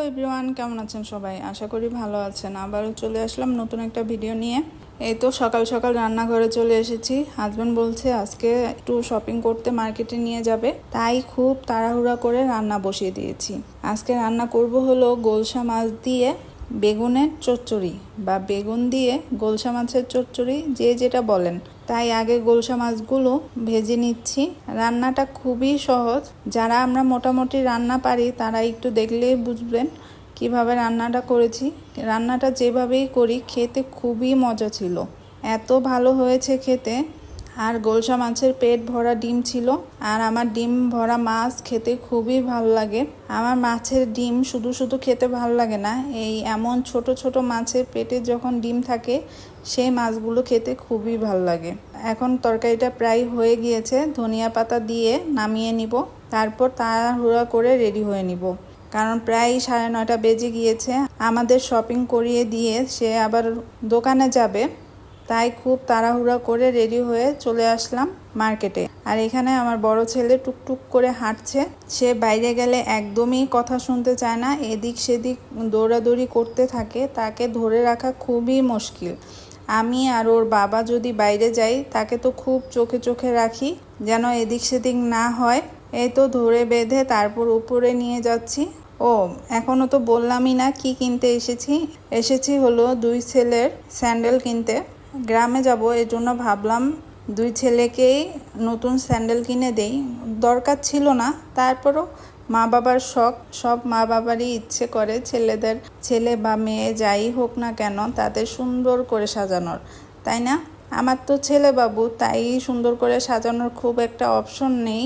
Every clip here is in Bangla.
এভরিওয়ান, কেমন আছেন সবাই? আশা করি ভালো আছেন। আবারও চলে আসলাম নতুন একটা ভিডিও নিয়ে। এই তো সকাল সকাল রান্নাঘরে চলে এসেছি। হাজব্যান্ড বলছে আজকে একটু শপিং করতে মার্কেটে নিয়ে যাবে, তাই খুব তাড়াহুড়া করে রান্না বসিয়ে দিয়েছি। আজকে রান্না করব হলো গোলসা মাছ দিয়ে বেগুনের চচ্চড়ি বা বেগুন দিয়ে গোলসা মাছের চচ্চড়ি, যে যেটা বলেন। তাই আগে গোলসা মাছগুলো ভেজে নিচ্ছি। রান্নাটা খুবই সহজ, যারা আমরা মোটামুটি রান্না পারি তারা একটু দেখলেই বুঝবেন কিভাবে রান্নাটা করেছি। রান্নাটা যেভাবেই করি খেতে খুবই মজা ছিল, এত ভালো হয়েছে খেতে। আর গোলসা মাছের পেট ভরা ডিম ছিল, আর আমার ডিম ভরা মাছ খেতে খুবই ভালো লাগে। আমার মাছের ডিম শুধু শুধু খেতে ভালো লাগে না, এই এমন ছোট ছোট মাছের পেটে যখন ডিম থাকে সেই মাছগুলো খেতে খুবই ভালো লাগে। এখন তরকারিটা প্রায় হয়ে গিয়েছে, ধনিয়া পাতা দিয়ে নামিয়ে নিব, তারপর তাড়াহুড়া করে রেডি হয়ে নিব, কারণ প্রায় 9:30 বেজে গিয়েছে। আমাদের শপিং করিয়ে দিয়ে সে আবার দোকানে যাবে, তাই খুব তাড়াহুড়া করে রেডি হয়ে চলে আসলাম মার্কেটে। আর এখানে আমার বড় ছেলে টুকটুক করে হাঁটছে। সে বাইরে গেলে একদমই কথা শুনতে চায় না, এদিক সেদিক দৌড়াদৌড়ি করতে থাকে, তাকে ধরে রাখা খুবই মুশকিল। আমি আর ওর বাবা যদি বাইরে যাই তাকে তো খুব চোখে চোখে রাখি যেন এদিক সেদিক না হয়। এই তো ধরে বেঁধে তারপর উপরে নিয়ে যাচ্ছি। ও, এখনও তো বললামই না কি কিনতে এসেছি হলো 2 ছেলের স্যান্ডেল কিনতে। গ্রামে যাব, এই জন্য ভাবলাম 2 ছেলেকেই নতুন স্যান্ডেল কিনে দেই। দরকার ছিল না, তারপরও মা বাবার শখ, সব মা বাবারই ইচ্ছে করে ছেলেদের, ছেলে বা মেয়ে যাই হোক না কেন, তাদের সুন্দর করে সাজানোর, তাই না? আমার তো ছেলে বাবু, তাই সুন্দর করে সাজানোর খুব একটা অপশন নেই।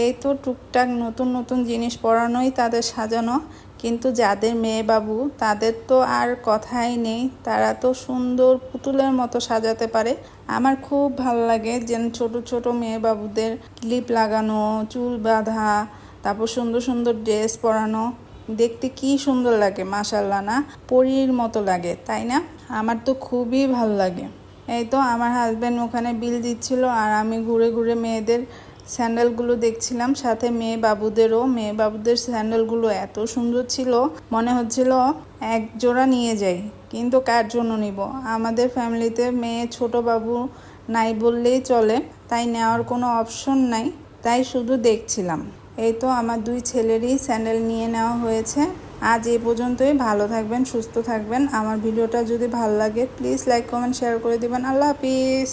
এই তো টুকটাক নতুন নতুন জিনিস পরানোই তাদের সাজানো। কিন্তু যাদের মেয়ে বাবু তাদের তো আর কথাই নেই, তারা তো সুন্দর পুতুলের মতো সাজাতে পারে। আমার খুব ভালো লাগে যে ছোট ছোট মেয়ে বাবুদের ক্লিপ লাগানো, চুল বাঁধা, তারপর সুন্দর সুন্দর ড্রেস পরানো, দেখতে কি সুন্দর লাগে, মাশাআল্লাহ না? পরীর মতো লাগে, তাই না? আমার তো খুবই ভালো লাগে। এই তো আমার হাজব্যান্ড ওখানে বিল দিচ্ছিল, আর আমি ঘুরে ঘুরে মেয়েদের স্যান্ডেলগুলো দেখছিলাম, সাথে মেয়ে বাবুদের স্যান্ডেলগুলো এত সুন্দর ছিল, মনে হচ্ছিল এক জোড়া নিয়ে যাই। কিন্তু কার জন্য নিব? আমাদের ফ্যামিলিতে মেয়ে ছোট বাবু নাই বললেই চলে, তাই নেওয়ার কোনো অপশন নাই, তাই শুধু দেখছিলাম। এই তো আমার 2 ছেলেরই স্যান্ডেল নিয়ে নেওয়া হয়েছে। আজ এই পর্যন্তই। ভালো থাকবেন, সুস্থ থাকবেন। আমার ভিডিওটা যদি ভালো লাগে প্লিজ লাইক কমেন্ট শেয়ার করে দিবেন। আল্লাহ হাফিজ।